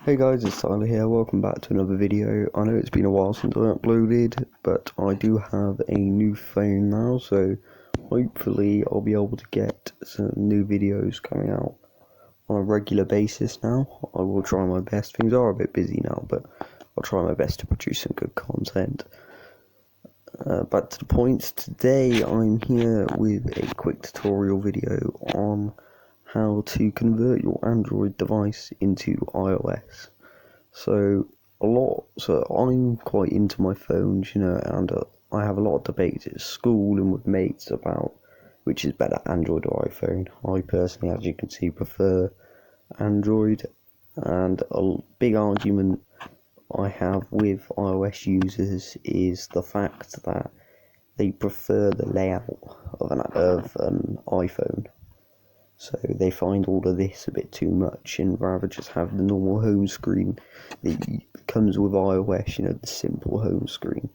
Hey guys, it's Tyler here, welcome back to another video. I know it's been a while since I uploaded, but I do have a new phone now, so hopefully I'll be able to get some new videos coming out on a regular basis now. I will try my best. Things are a bit busy now, but I'll try my best to produce some good content. Back to the points. Today I'm here with a quick tutorial video on how to convert your Android device into iOS. So I'm quite into my phones, and I have a lot of debates at school and with mates about which is better, Android or iPhone. I personally, as you can see, prefer Android, and a big argument I have with iOS users is the fact that they prefer the layout of an iPhone. So they find all of this a bit too much and rather just have the normal home screen that comes with iOS, the simple home screen.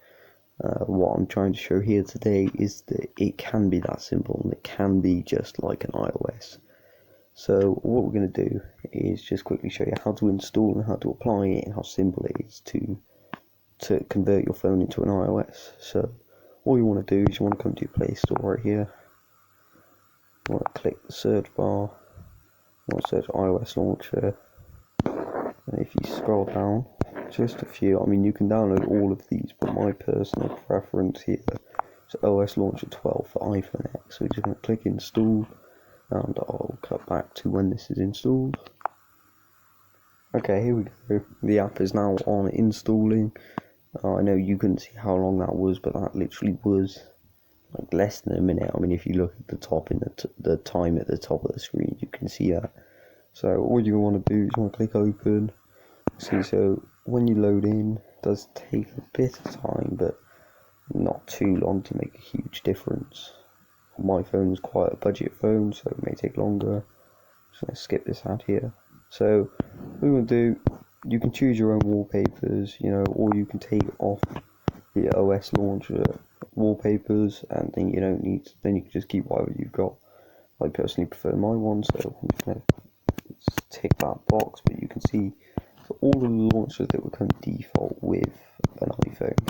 What I'm trying to show here today is that it can be that simple and it can be just like an iOS. So what we're going to do is just quickly show you how to install and how to apply it and how simple it is to convert your phone into an iOS. So all you want to do is you want to come to your Play Store right here. You want to click the search bar, you want to search iOS launcher, and if you scroll down just a few, you can download all of these, but my personal preference here is OS Launcher 12 for iPhone X. So we're just going to click install, and I'll cut back to when this is installed. Okay, here we go, the app is now on installing. I know you couldn't see how long that was, but that literally was like less than a minute. If you look at the top in the time at the top of the screen, you can see that. So all you want to do is you want to click open. See, so when you load in, it does take a bit of time, but not too long to make a huge difference. My phone is quite a budget phone, so it may take longer. Just going to skip this out here. So what you want to do, you can choose your own wallpapers, or you can take off the OS launcher wallpapers, and then you can just keep whatever you've got. I personally prefer my one, so I'm just going to tick that box, but you can see all the launchers that will come default with an iPhone,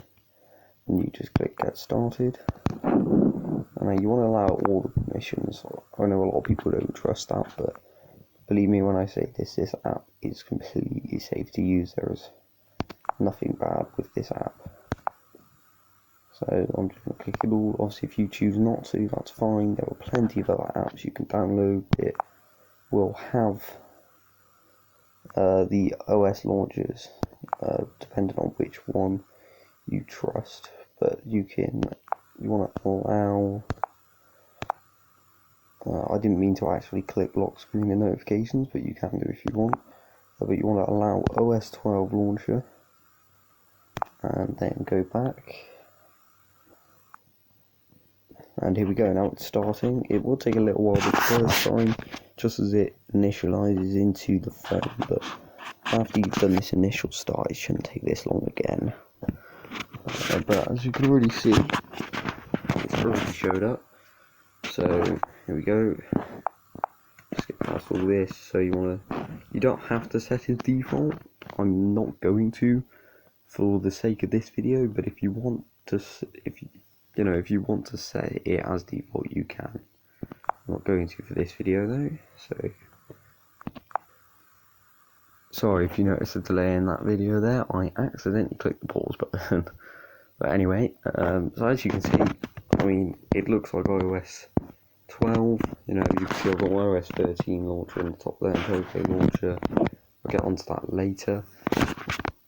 and you just click get started, and then you want to allow all the permissions. I know a lot of people don't trust that, but believe me when I say this app is completely safe to use. There is nothing bad with this app. So I'm just going to click it all. Obviously if you choose not to, that's fine. There are plenty of other apps you can download that will have the OS launchers, depending on which one you trust. But you want to allow, I didn't mean to actually click lock screen and notifications, but you can do if you want. But you want to allow OS 12 launcher, and then go back. And here we go, now it's starting. It will take a little while the first time, just as it initializes into the phone, but after you've done this initial start, it shouldn't take this long again. But as you can already see, it's already showed up. So here we go. Let's get past all this. So you don't have to set it default. I'm not going to, for the sake of this video. But if you want to, if you want to set it as default, you can. I'm not going to for this video though. So sorry if you notice a delay in that video there. I accidentally clicked the pause button. But anyway, so as you can see, it looks like iOS 12. You can see I've got iOS 13 launcher in the top there, and Poco launcher. I'll get onto that later.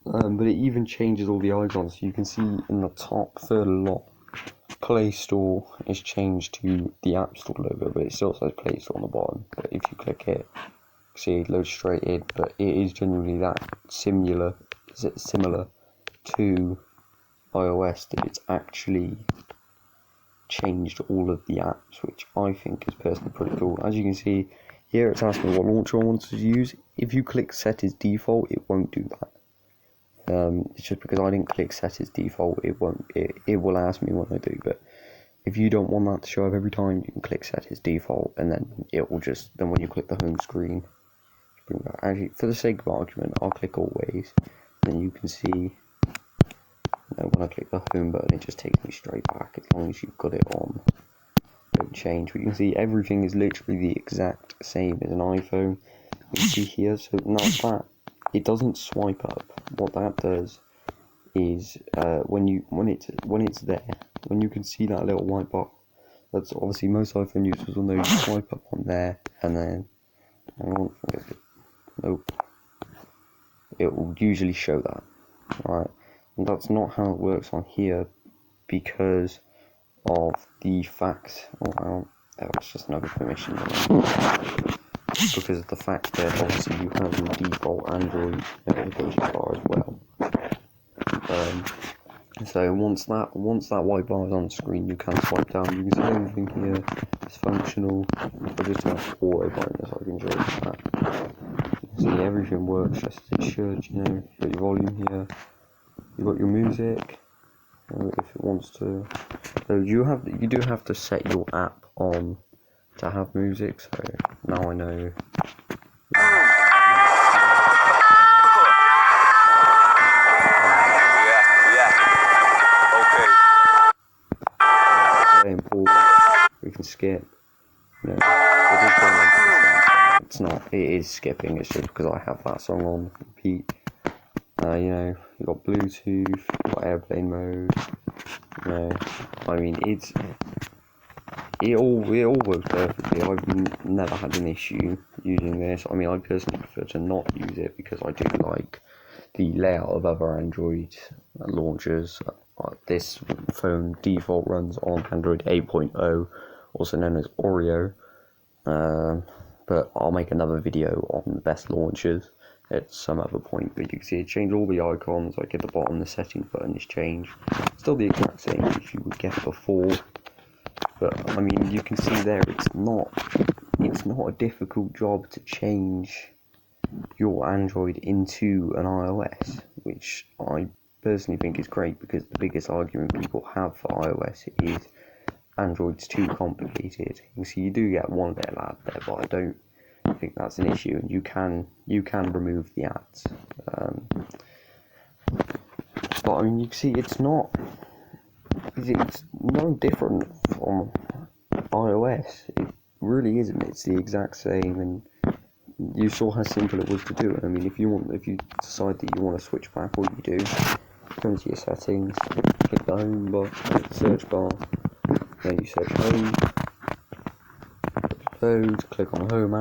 But it even changes all the icons. So you can see in the top third lot, Play Store is changed to the App Store logo, but it still says Play Store on the bottom. But if you click it, see it loads straight in. But it is generally that similar to iOS that it's actually changed all of the apps, which I think is personally pretty cool. As you can see here, it's asking me what launcher I wanted to use. If you click set as default, it won't do that. It's just because I didn't click set as default, it will ask me what I do. But if you don't want that to show up every time, you can click set as default, and then it will then when you click the home screen, screen, but actually, for the sake of argument, I'll click always. Then you can see, when I click the home button, it just takes me straight back as long as you've got it on. Don't change. But you can see everything is literally the exact same as an iPhone. You can see here, so now that it doesn't swipe up. What that does is when it's there, when you can see that little white box, that's obviously most iPhone users will know you swipe up on there, and then nope, it will usually show that, right? And that's not how it works on here because of the fact. That was just another permission. Because of the fact that obviously you have the default Android notification bar as well. So once that white bar is on the screen, you can swipe down. You can see everything here is functional. I just have auto brightness. I can show you that. You can see everything works just as it should. You know, you've got your volume here. You've got your music. If it wants to, so you do have to set your app on to have music. So now I know. We can skip. No, it's not. It is skipping. It's just because I have that song on repeat. You got Bluetooth, you got airplane mode. I mean it all works perfectly. I've never had an issue using this. I mean, I personally prefer to not use it because I do like the layout of other Android launchers. This phone default runs on Android 8.0, also known as Oreo. But I'll make another video on the best launchers at some other point. But you can see it changed all the icons. Like at the bottom, the settings button is changed. Still the exact same as you would get before. But I mean, you can see there, it's not a difficult job to change your Android into an iOS, which I personally think is great, because the biggest argument people have for iOS is Android's too complicated. You can see you do get one little ad there, but I don't think that's an issue, and you can remove the ads. But I mean, you can see it's no different from iOS. It really isn't. It's the exact same, and you saw how simple it was to do it. I mean, if you decide that you want to switch back, all you do, go into your settings, click the home bar, search bar, then you search home, close, click on home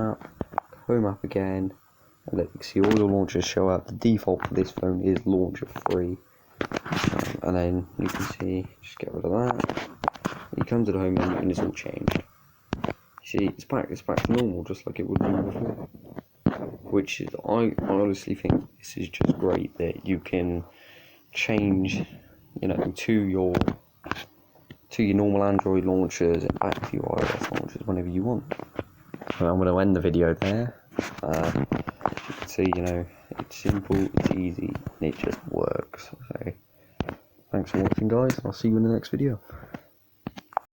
app again, and then you can see all your launchers show up. The default for this phone is launcher free, and then you can see, just get rid of that. You come to the home menu and it's all changed. See, it's back to normal, just like it would be before. Which is, I honestly think this is just great that you can change, to your normal Android launchers and back to your iOS launchers whenever you want. So I'm going to end the video there. You can see, it's simple, it's easy, and it just works. So thanks for watching, guys, and I'll see you in the next video.